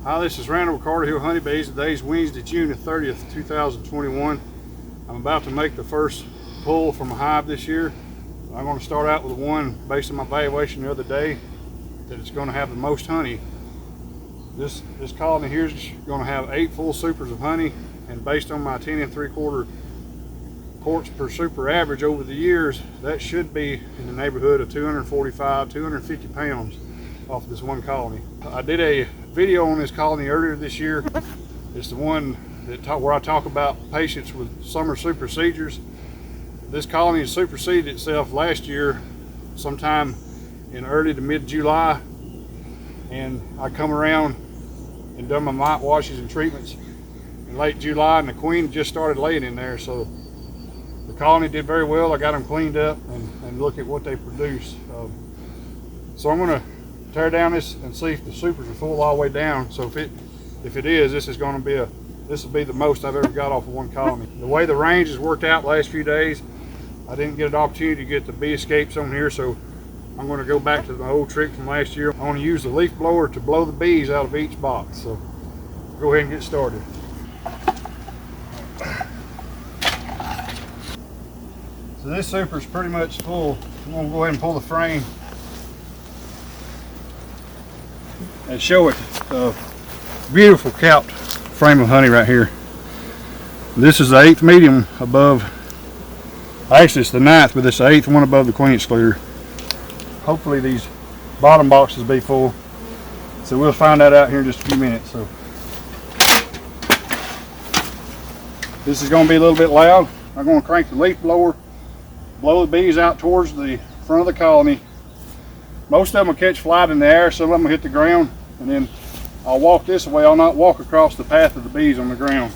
Hi, this is Randall with Carter Hill Honeybees. Today's Wednesday, June the 30th, 2021. I'm about to make the first pull from a hive this year. I'm going to start out with one based on my evaluation the other day that it's going to have the most honey. This colony here is going to have 8 full supers of honey, and based on my 10 3/4 quarts per super average over the years, that should be in the neighborhood of 245, 250 pounds off this one colony. I did a video on this colony earlier this year. It's the one where I talk about patients with summer supersedures. This colony superseded itself last year sometime in early to mid-July, and I come around and done my mite washes and treatments in late July, and the queen just started laying in there. So the colony did very well. I got them cleaned up and look at what they produce. So I'm going to tear down this and see if the supers are full all the way down. So if it is, this will be the most I've ever got off of one colony. The way the range has worked out the last few days, I didn't get an opportunity to get the bee escapes on here, so I'm going to go back to my old trick from last year. I want to use the leaf blower to blow the bees out of each box. So go ahead and get started. So this super is pretty much full. I'm going to go ahead and pull the frame and show it. Beautiful capped frame of honey right here. This is the 8th medium above. Actually, it's the 9th, but it's the 8th one above the queen excluder. Hopefully these bottom boxes will be full. So we'll find that out here in just a few minutes. So this is going to be a little bit loud. I'm going to crank the leaf blower, blow the bees out towards the front of the colony. Most of them will catch flight in the air, some of them will hit the ground, and then I'll walk this way. I'll not walk across the path of the bees on the ground.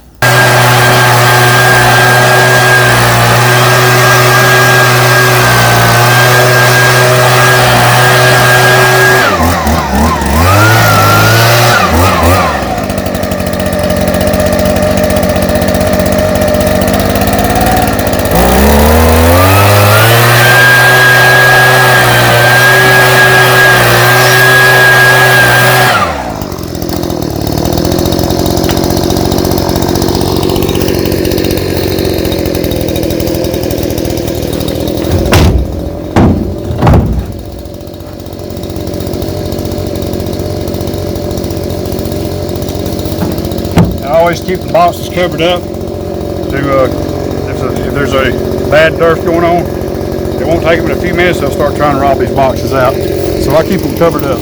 Always keep the boxes covered up if there's a bad dearth going on. It won't take them in a few minutes, they'll start trying to rob these boxes out. So I keep them covered up.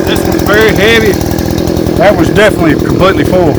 This one's very heavy. That was definitely completely full.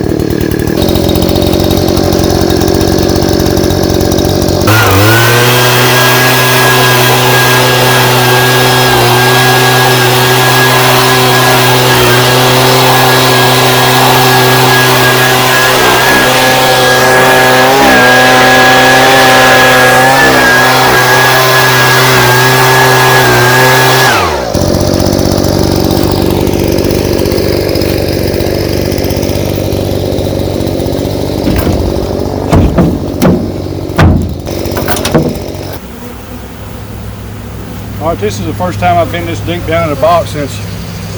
All right, this is the first time I've been this deep down in the box since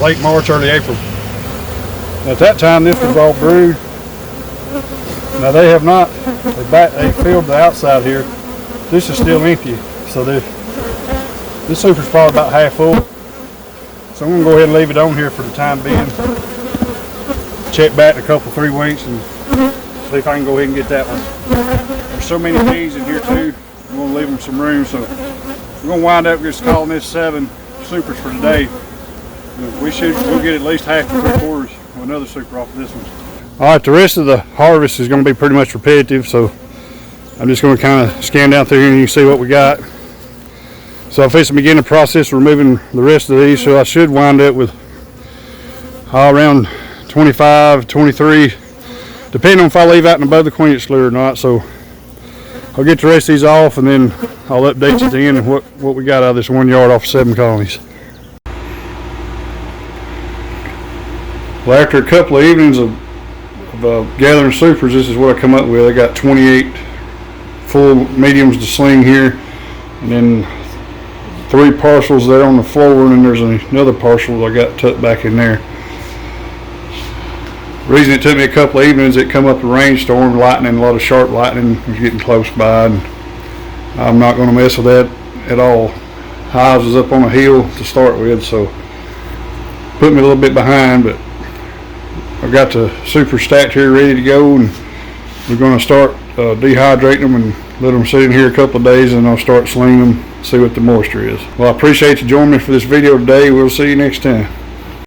late March, early April. At that time, this was all brewed. Now they have not, they filled the outside here. This is still empty, so this super's probably about half full. So I'm gonna go ahead and leave it on here for the time being. Check back in a couple, 3 weeks and see if I can go ahead and get that one. There's so many bees in here too, I'm gonna leave them some room. So we're going to wind up just calling this 7 supers for today. We'll get at least half to 3/4 of another super off of this one. All right, the rest of the harvest is going to be pretty much repetitive, so I'm just going to kind of scan down through here and you can see what we got. So I'm fixing to begin the process of removing the rest of these, so I should wind up with around 25, 23, depending on if I leave out and above the queen excluder or not. So I'll get the rest of these off and then I'll update you at the end of what we got out of this 1 yard off of 7 colonies. Well, after a couple of evenings of gathering supers, this is what I come up with. I got 28 full mediums to sling here. and then 3 parcels there on the floor, and then there's another parcel I got tucked back in there. The reason it took me a couple of evenings, it come up a rainstorm, lightning, a lot of sharp lightning was getting close by, and I'm not going to mess with that at all. Hives was up on a hill to start with, so put me a little bit behind, but I've got the super stacked here ready to go, and we're going to start dehydrating them and let them sit in here a couple of days, and I'll start slinging them, see what the moisture is. Well, I appreciate you joining me for this video today. We'll see you next time.